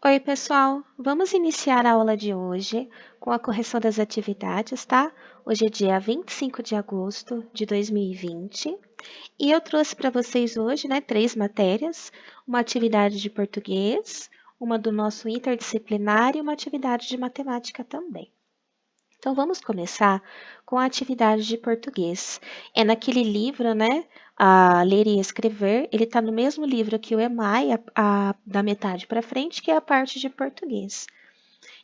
Oi, pessoal! Vamos iniciar a aula de hoje com a correção das atividades, tá? Hoje é dia 25 de agosto de 2020 e eu trouxe para vocês hoje, né, 3 matérias, uma atividade de português, uma do nosso interdisciplinar e uma atividade de matemática também. Então, vamos começar com a atividade de português. É naquele livro, né, a Ler e Escrever, ele está no mesmo livro que o EMAI, da metade para frente, que é a parte de português.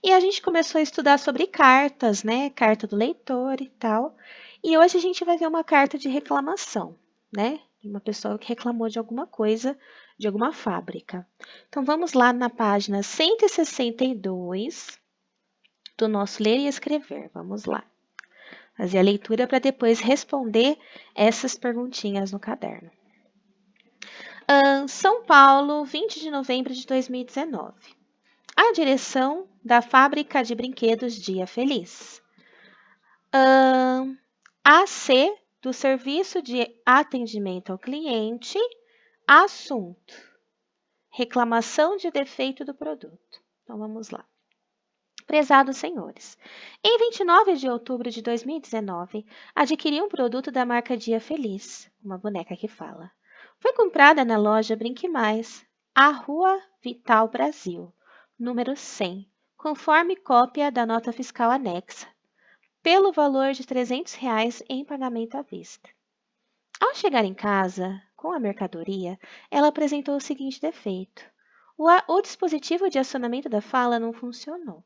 E a gente começou a estudar sobre cartas, né, carta do leitor e tal. E hoje a gente vai ver uma carta de reclamação, né, de uma pessoa que reclamou de alguma coisa, de alguma fábrica. Então, vamos lá na página 162 do nosso Ler e Escrever. Vamos lá. Fazer a leitura para depois responder essas perguntinhas no caderno. São Paulo, 20 de novembro de 2019. A direção da fábrica de brinquedos Dia Feliz. AC do Serviço de Atendimento ao Cliente. Assunto: reclamação de defeito do produto. Então vamos lá. Prezados senhores, em 29 de outubro de 2019, adquiri um produto da marca Dia Feliz, uma boneca que fala. Foi comprada na loja Brinque Mais, à Rua Vital Brasil, número 100, conforme cópia da nota fiscal anexa, pelo valor de R$ 300 em pagamento à vista. Ao chegar em casa, com a mercadoria, ela apresentou o seguinte defeito. O dispositivo de acionamento da fala não funcionou.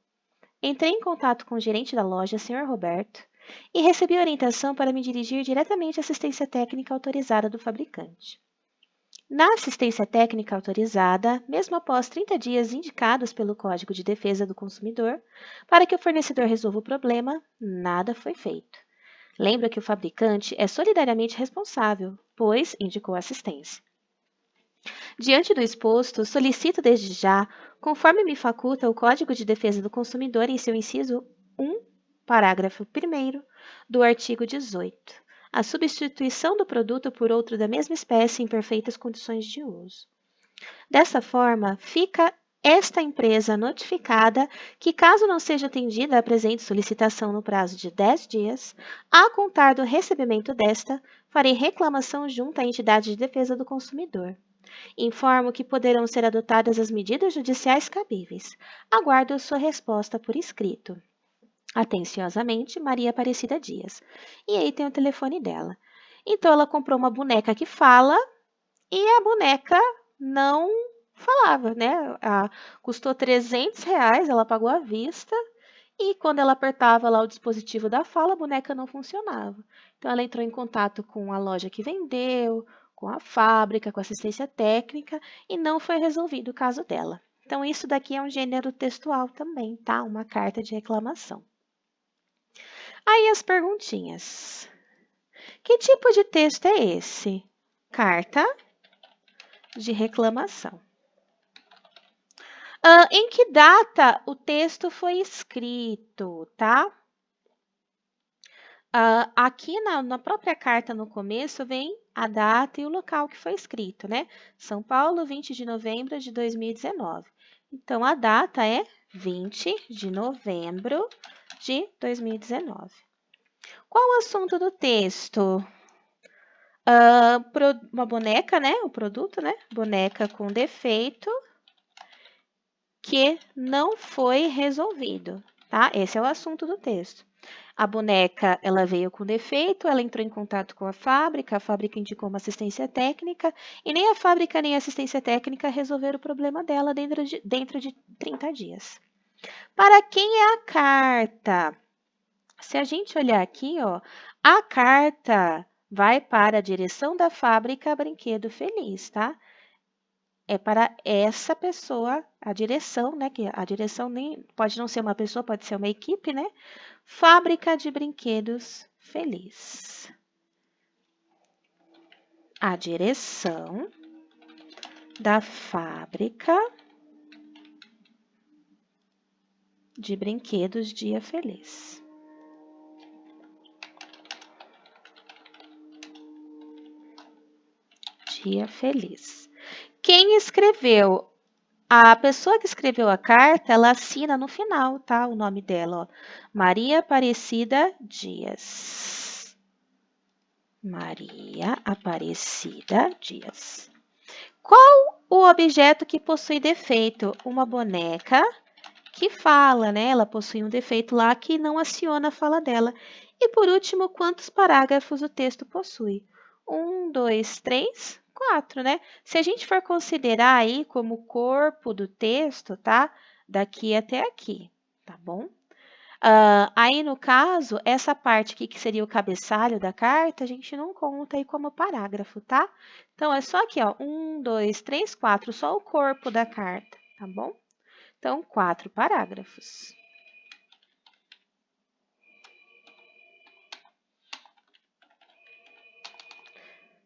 Entrei em contato com o gerente da loja, Sr. Roberto, e recebi orientação para me dirigir diretamente à assistência técnica autorizada do fabricante. Na assistência técnica autorizada, mesmo após 30 dias indicados pelo Código de Defesa do Consumidor, para que o fornecedor resolva o problema, nada foi feito. Lembra que o fabricante é solidariamente responsável, pois indicou assistência. Diante do exposto, solicito desde já, conforme me faculta o Código de Defesa do Consumidor em seu inciso 1, parágrafo 1º, do artigo 18, a substituição do produto por outro da mesma espécie em perfeitas condições de uso. Dessa forma, fica esta empresa notificada que, caso não seja atendida a presente solicitação no prazo de 10 dias, a contar do recebimento desta, farei reclamação junto à entidade de defesa do consumidor. Informo que poderão ser adotadas as medidas judiciais cabíveis. Aguardo sua resposta por escrito. Atenciosamente, Maria Aparecida Dias. E aí tem o telefone dela. Então, ela comprou uma boneca que fala e a boneca não falava, né? Custou R$ 300, ela pagou à vista. E quando ela apertava lá o dispositivo da fala, a boneca não funcionava. Então, ela entrou em contato com a loja que vendeu, com a fábrica, com a assistência técnica, e não foi resolvido o caso dela. Então, isso daqui é um gênero textual também, tá? Uma carta de reclamação. Aí as perguntinhas. Que tipo de texto é esse? Carta de reclamação. Em que data o texto foi escrito, tá? Aqui na própria carta, no começo, vem a data e o local que foi escrito, né? São Paulo, 20 de novembro de 2019. Então, a data é 20 de novembro de 2019. Qual o assunto do texto? Uma boneca, né? O produto, né? Boneca com defeito que não foi resolvido, tá? Esse é o assunto do texto. A boneca, ela veio com defeito, ela entrou em contato com a fábrica indicou uma assistência técnica, e nem a fábrica nem a assistência técnica resolveram o problema dela dentro de 30 dias. Para quem é a carta? Se a gente olhar aqui, ó, a carta vai para a direção da fábrica Brinquedo Feliz, tá? É para essa pessoa, a direção, né? Que a direção nem pode não ser uma pessoa, pode ser uma equipe, né? Fábrica de Brinquedos Feliz. A direção da fábrica de brinquedos Dia Feliz. Dia Feliz. Quem escreveu A pessoa que escreveu a carta, ela assina no final, tá? O nome dela, ó. Maria Aparecida Dias. Maria Aparecida Dias. Qual o objeto que possui defeito? Uma boneca que fala, né? Ela possui um defeito lá que não aciona a fala dela. E por último, quantos parágrafos o texto possui? 1, 2, 3, 4, né? Se a gente for considerar aí como corpo do texto, tá? Daqui até aqui, tá bom? Aí, no caso, essa parte aqui, que seria o cabeçalho da carta, a gente não conta aí como parágrafo, tá? Então, é só aqui, ó, 1, 2, 3, 4, só o corpo da carta, tá bom? Então, 4 parágrafos.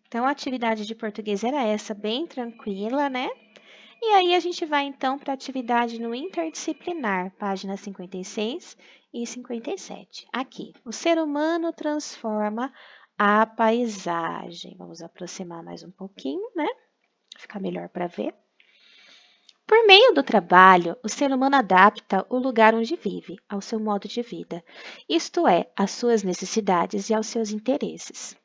Então, a atividade de português era essa, bem tranquila, né? E aí, a gente vai, então, para a atividade no interdisciplinar, página 56 e 57. Aqui, o ser humano transforma a paisagem. Vamos aproximar mais um pouquinho, né? Ficar melhor para ver. Por meio do trabalho, o ser humano adapta o lugar onde vive ao seu modo de vida, isto é, às suas necessidades e aos seus interesses.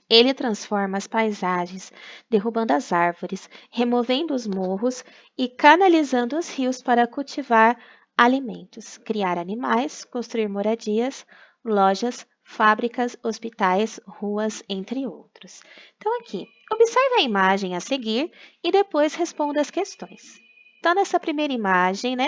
Ele transforma as paisagens, derrubando as árvores, removendo os morros e canalizando os rios para cultivar alimentos, criar animais, construir moradias, lojas, fábricas, hospitais, ruas, entre outros. Então, aqui, observe a imagem a seguir e depois responda as questões. Então, nessa primeira imagem, né,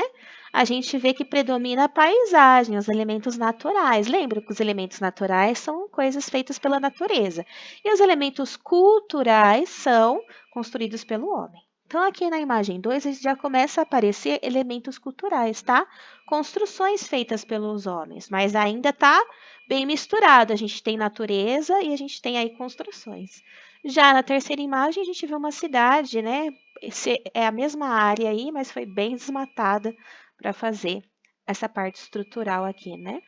a gente vê que predomina a paisagem, os elementos naturais. Lembra que os elementos naturais são coisas feitas pela natureza. E os elementos culturais são construídos pelo homem. Então, aqui na imagem 2, já começa a aparecer elementos culturais, tá? Construções feitas pelos homens, mas ainda está bem misturado. A gente tem natureza e a gente tem aí construções. Já na terceira imagem, a gente vê uma cidade, né? É a mesma área aí, mas foi bem desmatada para fazer essa parte estrutural aqui, né?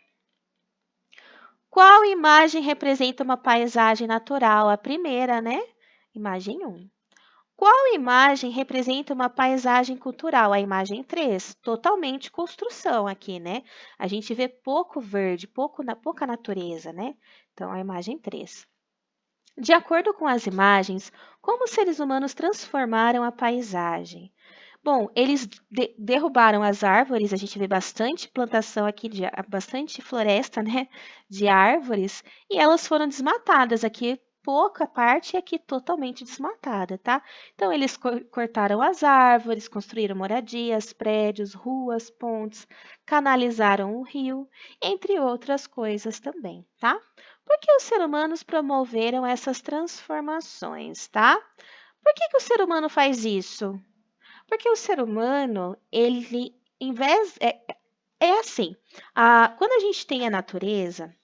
Qual imagem representa uma paisagem natural? A primeira, né? Imagem 1. Qual imagem representa uma paisagem cultural? A imagem 3. Totalmente construção aqui, né? A gente vê pouco verde, pouca natureza, né? Então, a imagem 3. De acordo com as imagens, como os seres humanos transformaram a paisagem? Bom, eles derrubaram as árvores, a gente vê bastante plantação aqui, bastante floresta, né, de árvores, e elas foram desmatadas. Aqui pouca parte e aqui totalmente desmatada, tá? Então, eles cortaram as árvores, construíram moradias, prédios, ruas, pontes, canalizaram o rio, entre outras coisas também, tá? Por que os seres humanos promoveram essas transformações, tá? Por que o ser humano faz isso? Porque o ser humano, ele, em vez, é assim, quando a gente tem a natureza,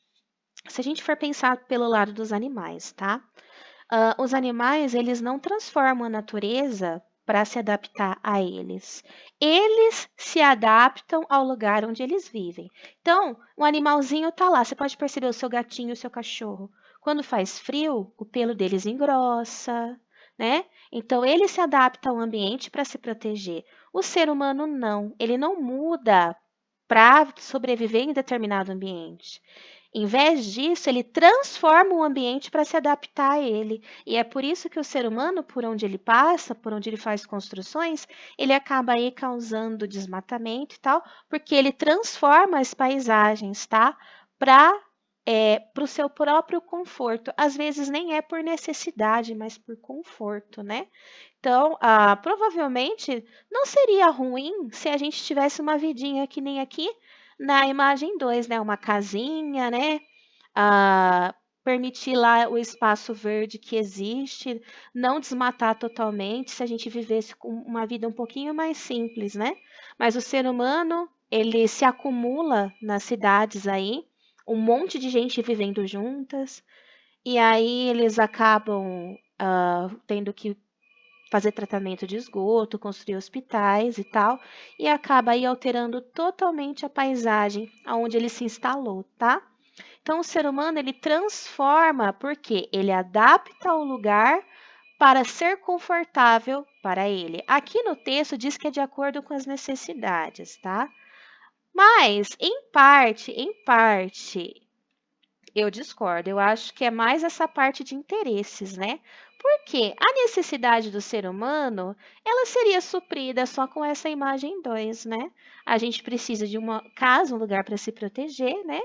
se a gente for pensar pelo lado dos animais, tá? Os animais, eles não transformam a natureza para se adaptar a eles. Eles se adaptam ao lugar onde eles vivem. Então, o animalzinho está lá. Você pode perceber o seu gatinho, o seu cachorro. Quando faz frio, o pelo deles engrossa, né? Então, ele se adapta ao ambiente para se proteger. O ser humano não. Ele não muda para sobreviver em determinado ambiente. Em vez disso, ele transforma o ambiente para se adaptar a ele. E é por isso que o ser humano, por onde ele passa, por onde ele faz construções, ele acaba aí causando desmatamento e tal, porque ele transforma as paisagens, tá? Para o seu próprio conforto. Às vezes nem é por necessidade, mas por conforto, né? Então, provavelmente não seria ruim se a gente tivesse uma vidinha que nem aqui na imagem 2, né? Uma casinha, né? Permitir lá o espaço verde que existe, não desmatar totalmente, se a gente vivesse com uma vida um pouquinho mais simples, né? Mas o ser humano, ele se acumula nas cidades aí, um monte de gente vivendo juntas, e aí eles acabam tendo que fazer tratamento de esgoto, construir hospitais e tal, e acaba aí alterando totalmente a paisagem aonde ele se instalou, tá? Então, o ser humano, ele transforma, porque ele adapta o lugar para ser confortável para ele. Aqui no texto diz que é de acordo com as necessidades, tá? Mas, em parte, eu discordo. Eu acho que é mais essa parte de interesses, né? Porque a necessidade do ser humano, ela seria suprida só com essa imagem 2, né? A gente precisa de uma casa, um lugar para se proteger, né?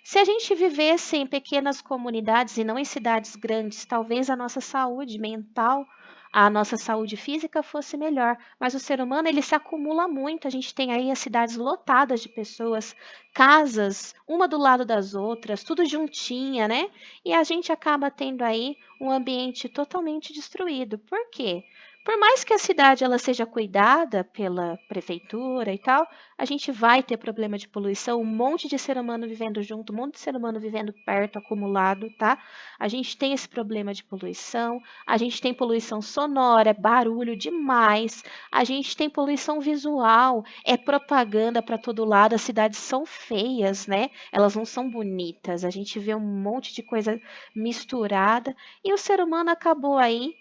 Se a gente vivesse em pequenas comunidades e não em cidades grandes, talvez a nossa saúde mental, a nossa saúde física fosse melhor. Mas o ser humano, ele se acumula muito. A gente tem aí as cidades lotadas de pessoas, casas, uma do lado das outras, tudo juntinha, né? E a gente acaba tendo aí um ambiente totalmente destruído. Por quê? Por mais que a cidade ela seja cuidada pela prefeitura e tal, a gente vai ter problema de poluição, um monte de ser humano vivendo junto, um monte de ser humano vivendo perto, acumulado, tá? A gente tem esse problema de poluição, a gente tem poluição sonora, barulho demais, a gente tem poluição visual, é propaganda para todo lado, as cidades são feias, né? Elas não são bonitas, a gente vê um monte de coisa misturada e o ser humano acabou aí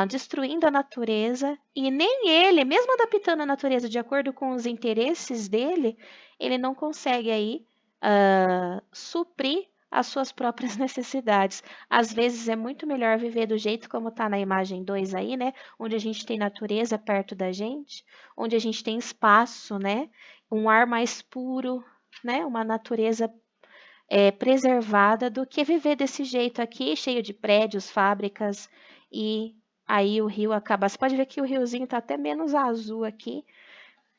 destruindo a natureza e nem ele, mesmo adaptando a natureza de acordo com os interesses dele, ele não consegue aí suprir as suas próprias necessidades. Às vezes é muito melhor viver do jeito como está na imagem 2 aí, né? Onde a gente tem natureza perto da gente, onde a gente tem espaço, né? Um ar mais puro, né? Uma natureza preservada do que viver desse jeito aqui, cheio de prédios, fábricas, e aí o rio acaba. Você pode ver que o riozinho está até menos azul aqui,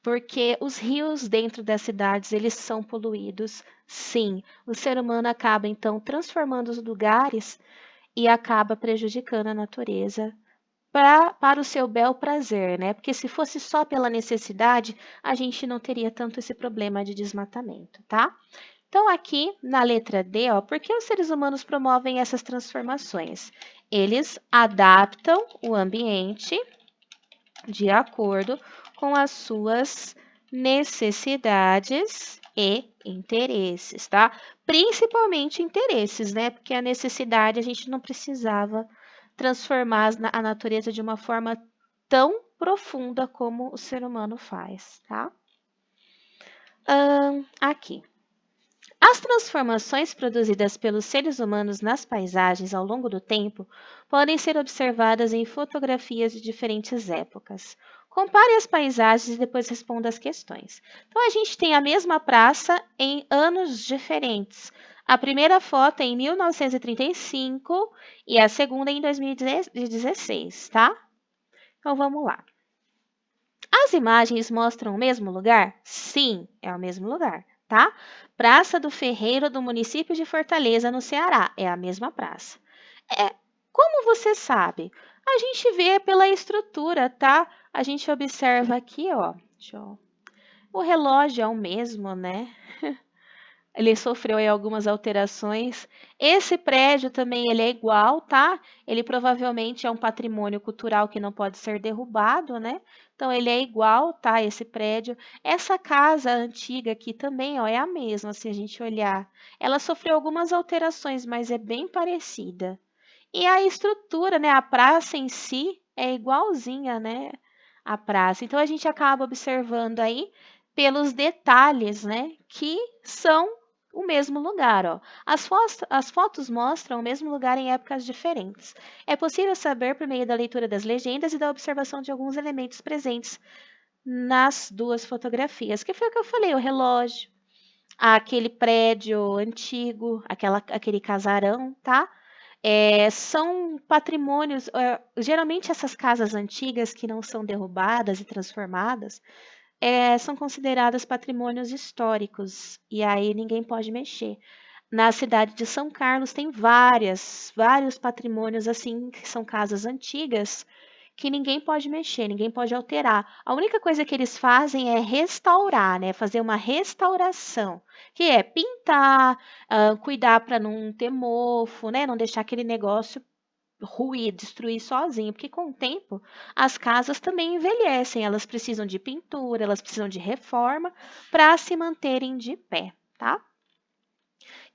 porque os rios dentro das cidades, eles são poluídos, sim. O ser humano acaba, então, transformando os lugares e acaba prejudicando a natureza para o seu bel prazer, né? Porque se fosse só pela necessidade, a gente não teria tanto esse problema de desmatamento, tá? Então, aqui na letra D, ó, por que os seres humanos promovem essas transformações? Eles adaptam o ambiente de acordo com as suas necessidades e interesses, tá? Principalmente interesses, né? Porque a necessidade a gente não precisava transformar a natureza de uma forma tão profunda como o ser humano faz, tá? Aqui. As transformações produzidas pelos seres humanos nas paisagens ao longo do tempo podem ser observadas em fotografias de diferentes épocas. Compare as paisagens e depois responda as questões. Então, a gente tem a mesma praça em anos diferentes. A primeira foto é em 1935 e a segunda em 2016, tá? Então, vamos lá. As imagens mostram o mesmo lugar? Sim, é o mesmo lugar, tá? Praça do Ferreiro do município de Fortaleza, no Ceará. É a mesma praça. Como você sabe? A gente vê pela estrutura, tá? A gente observa aqui, ó. O relógio é o mesmo, né? Ele sofreu aí algumas alterações. Esse prédio também ele é igual, tá? Ele provavelmente é um patrimônio cultural que não pode ser derrubado, né? Então ele é igual, tá? Esse prédio. Essa casa antiga aqui também, ó, é a mesma, se a gente olhar. Ela sofreu algumas alterações, mas é bem parecida. E a estrutura, né? A praça em si é igualzinha, né? A praça. Então a gente acaba observando aí pelos detalhes, né? Que são o mesmo lugar, ó. As fotos mostram o mesmo lugar em épocas diferentes. É possível saber por meio da leitura das legendas e da observação de alguns elementos presentes nas duas fotografias, que foi o que eu falei, o relógio, aquele prédio antigo, aquele casarão, tá? São patrimônios, geralmente essas casas antigas que não são derrubadas e transformadas, são consideradas patrimônios históricos, e aí ninguém pode mexer. Na cidade de São Carlos tem vários patrimônios assim, que são casas antigas, que ninguém pode mexer, ninguém pode alterar. A única coisa que eles fazem é restaurar, né? Fazer uma restauração, que é pintar, cuidar para não ter mofo, né? Não deixar aquele negócio ruir, destruir sozinho, porque com o tempo as casas também envelhecem, elas precisam de pintura, elas precisam de reforma para se manterem de pé, tá?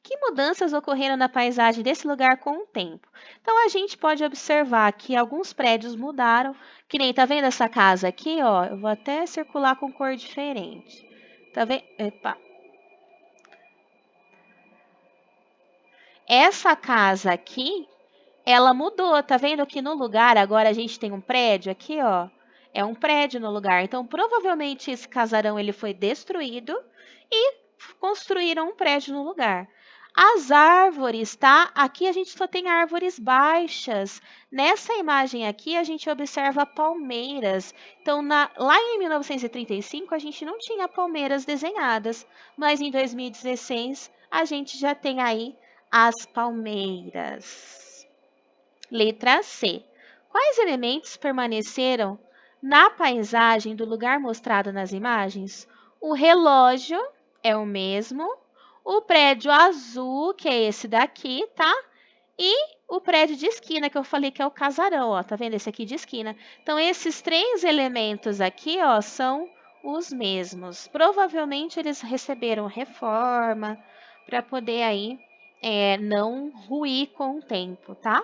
Que mudanças ocorreram na paisagem desse lugar com o tempo? Então, a gente pode observar que alguns prédios mudaram, que nem, tá vendo essa casa aqui, ó? Eu vou até circular com cor diferente. Tá vendo? Epa. Essa casa aqui, ela mudou, tá vendo que no lugar agora a gente tem um prédio aqui, ó. É um prédio no lugar. Então, provavelmente esse casarão ele foi destruído e construíram um prédio no lugar. As árvores, tá? Aqui a gente só tem árvores baixas. Nessa imagem aqui a gente observa palmeiras. Então, lá em 1935 a gente não tinha palmeiras desenhadas, mas em 2016 a gente já tem aí as palmeiras. Letra C. Quais elementos permaneceram na paisagem do lugar mostrado nas imagens? O relógio é o mesmo, o prédio azul, que é esse daqui, tá? E o prédio de esquina, que eu falei que é o casarão, ó. Tá vendo esse aqui de esquina? Então, esses três elementos aqui, ó, são os mesmos. Provavelmente eles receberam reforma para poder aí não ruir com o tempo, tá?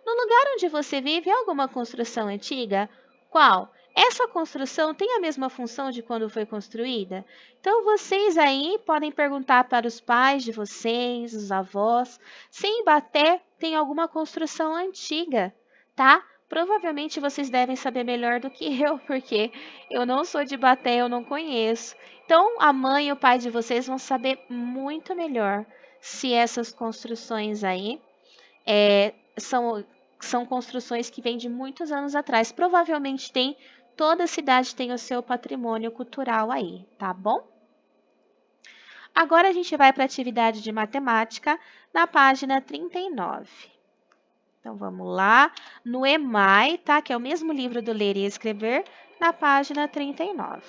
No lugar onde você vive, há alguma construção antiga? Qual? Essa construção tem a mesma função de quando foi construída? Então, vocês aí podem perguntar para os pais de vocês, os avós, se em Ibaté tem alguma construção antiga, tá? Provavelmente vocês devem saber melhor do que eu, porque eu não sou de Ibaté, eu não conheço. Então, a mãe e o pai de vocês vão saber muito melhor se essas construções aí são construções que vêm de muitos anos atrás. Provavelmente toda cidade tem o seu patrimônio cultural aí, tá bom? Agora a gente vai para a atividade de matemática na página 39. Então vamos lá, no EMAI, tá? Que é o mesmo livro do Ler e Escrever, na página 39.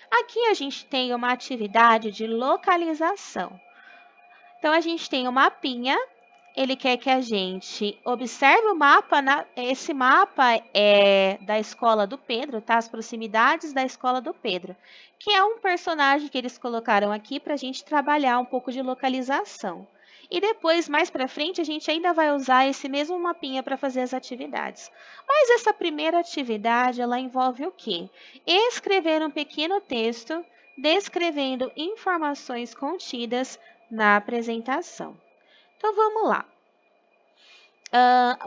Aqui a gente tem uma atividade de localização. Então a gente tem um mapinha. Ele quer que a gente observe o mapa. Esse mapa é da escola do Pedro, tá? As proximidades da escola do Pedro, que é um personagem que eles colocaram aqui para a gente trabalhar um pouco de localização. E depois, mais para frente, a gente ainda vai usar esse mesmo mapinha para fazer as atividades. Mas essa primeira atividade, ela envolve o quê? Escrever um pequeno texto descrevendo informações contidas na apresentação. Então, vamos lá.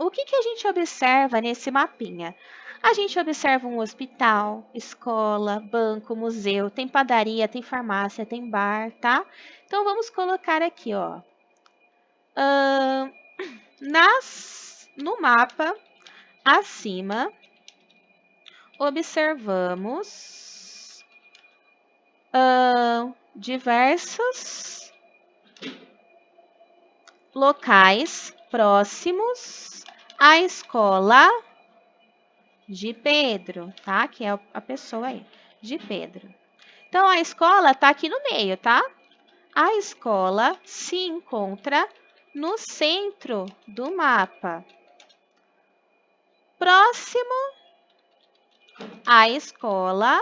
O que a gente observa nesse mapinha? A gente observa um hospital, escola, banco, museu, tem padaria, tem farmácia, tem bar, tá? Então, vamos colocar aqui, ó. No mapa, acima, observamos diversos locais próximos à escola de Pedro, tá? Que é a pessoa aí, de Pedro. Então, a escola tá aqui no meio, tá? A escola se encontra no centro do mapa. Próximo à escola,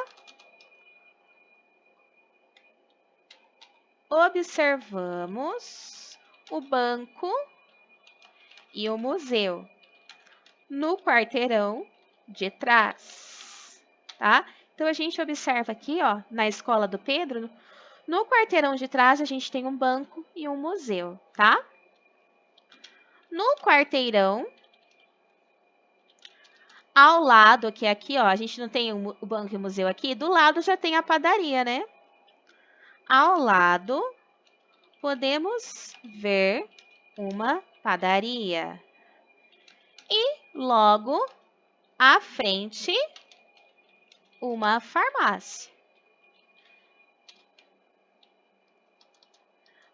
observamos o banco e o museu no quarteirão de trás, tá? Então, a gente observa aqui, ó, na escola do Pedro, no quarteirão de trás, a gente tem um banco e um museu, tá? No quarteirão, ao lado, que é aqui, ó, a gente não tem o banco e o museu aqui, do lado já tem a padaria, né? Ao lado, podemos ver uma padaria. E logo à frente, uma farmácia.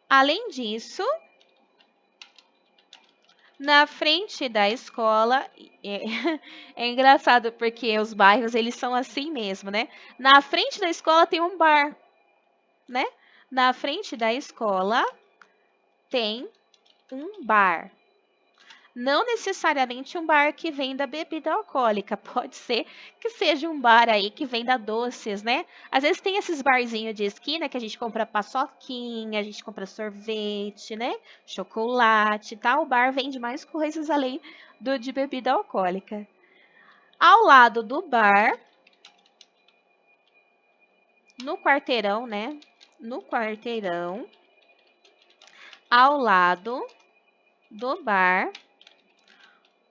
Além disso, na frente da escola, é engraçado porque os bairros eles são assim mesmo, né? Na frente da escola tem um bar, né? Na frente da escola tem um bar. Não necessariamente um bar que venda bebida alcoólica, pode ser que seja um bar aí que venda doces, né? Às vezes tem esses barzinhos de esquina que a gente compra paçoquinha, a gente compra sorvete, né? Chocolate, tá? O bar vende mais coisas além do de bebida alcoólica. Ao lado do bar, no quarteirão, né? No quarteirão, ao lado do bar,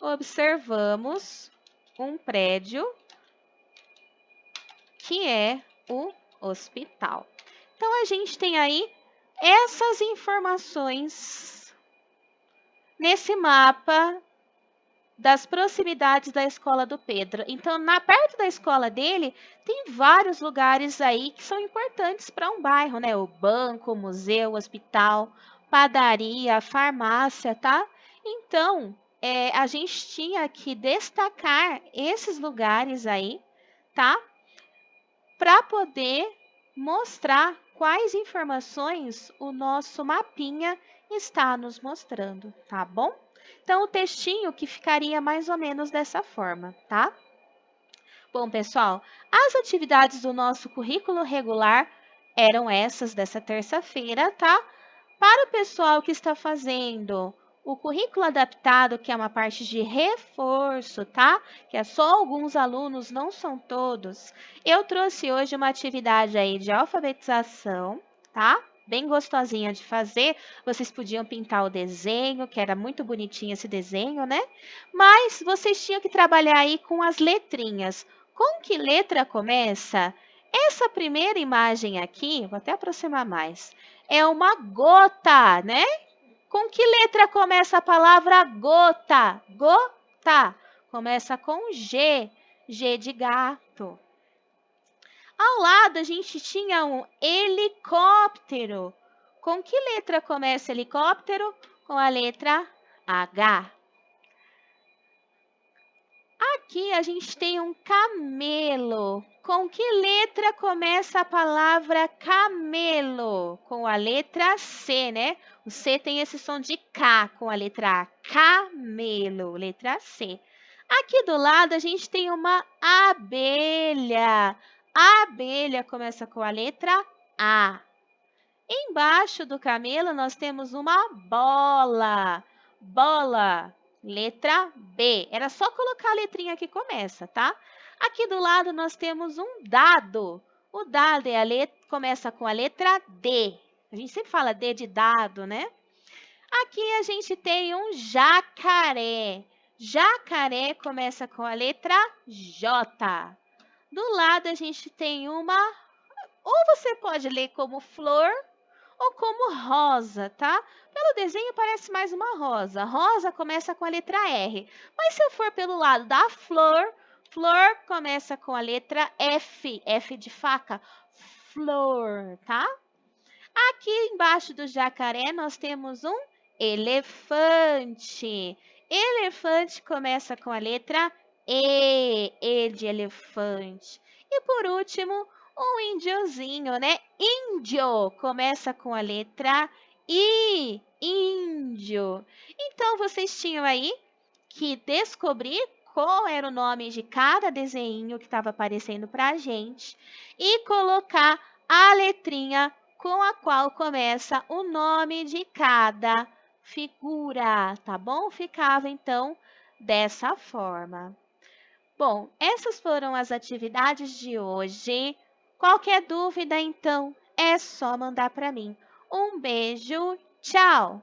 observamos um prédio que é o hospital. Então, a gente tem aí essas informações nesse mapa das proximidades da escola do Pedro. Então, perto da escola dele, tem vários lugares aí que são importantes para um bairro, né? O banco, o museu, o hospital, padaria, farmácia, tá? Então, a gente tinha que destacar esses lugares aí, tá? Para poder mostrar quais informações o nosso mapinha está nos mostrando, tá bom? Então, o textinho que ficaria mais ou menos dessa forma, tá? Bom, pessoal, as atividades do nosso currículo regular eram essas dessa terça-feira, tá? Para o pessoal que está fazendo o currículo adaptado, que é uma parte de reforço, tá? Que é só alguns alunos, não são todos. Eu trouxe hoje uma atividade aí de alfabetização, tá? Bem gostosinha de fazer. Vocês podiam pintar o desenho, que era muito bonitinho esse desenho, né? Mas vocês tinham que trabalhar aí com as letrinhas. Com que letra começa? Essa primeira imagem aqui, vou até aproximar mais, é uma gota, né? Com que letra começa a palavra gota? Gota. Começa com G. G de gato. Ao lado, a gente tinha um helicóptero. Com que letra começa helicóptero? Com a letra H. Aqui a gente tem um camelo. Com que letra começa a palavra camelo? Com a letra C, né? O C tem esse som de K com a letra A. Camelo, letra C. Aqui do lado a gente tem uma abelha. A abelha começa com a letra A. Embaixo do camelo nós temos uma bola. Bola, letra B. Era só colocar a letrinha que começa, tá? Aqui do lado nós temos um dado. O dado começa com a letra D. A gente sempre fala D de dado, né? Aqui a gente tem um jacaré. Jacaré começa com a letra J. Do lado a gente tem uma... Ou você pode ler como flor ou como rosa, tá? Pelo desenho parece mais uma rosa. Rosa começa com a letra R. Mas se eu for pelo lado da flor, flor começa com a letra F. F de faca. Flor, tá? Aqui embaixo do jacaré nós temos um elefante. Elefante começa com a letra E. E de elefante. E por último, um índiozinho, né? Índio começa com a letra I. Índio. Então, vocês tinham aí que descobrir qual era o nome de cada desenho que estava aparecendo para a gente e colocar a letrinha com a qual começa o nome de cada figura, tá bom? Ficava, então, dessa forma. Bom, essas foram as atividades de hoje. Qualquer dúvida, então, é só mandar para mim. Um beijo, tchau!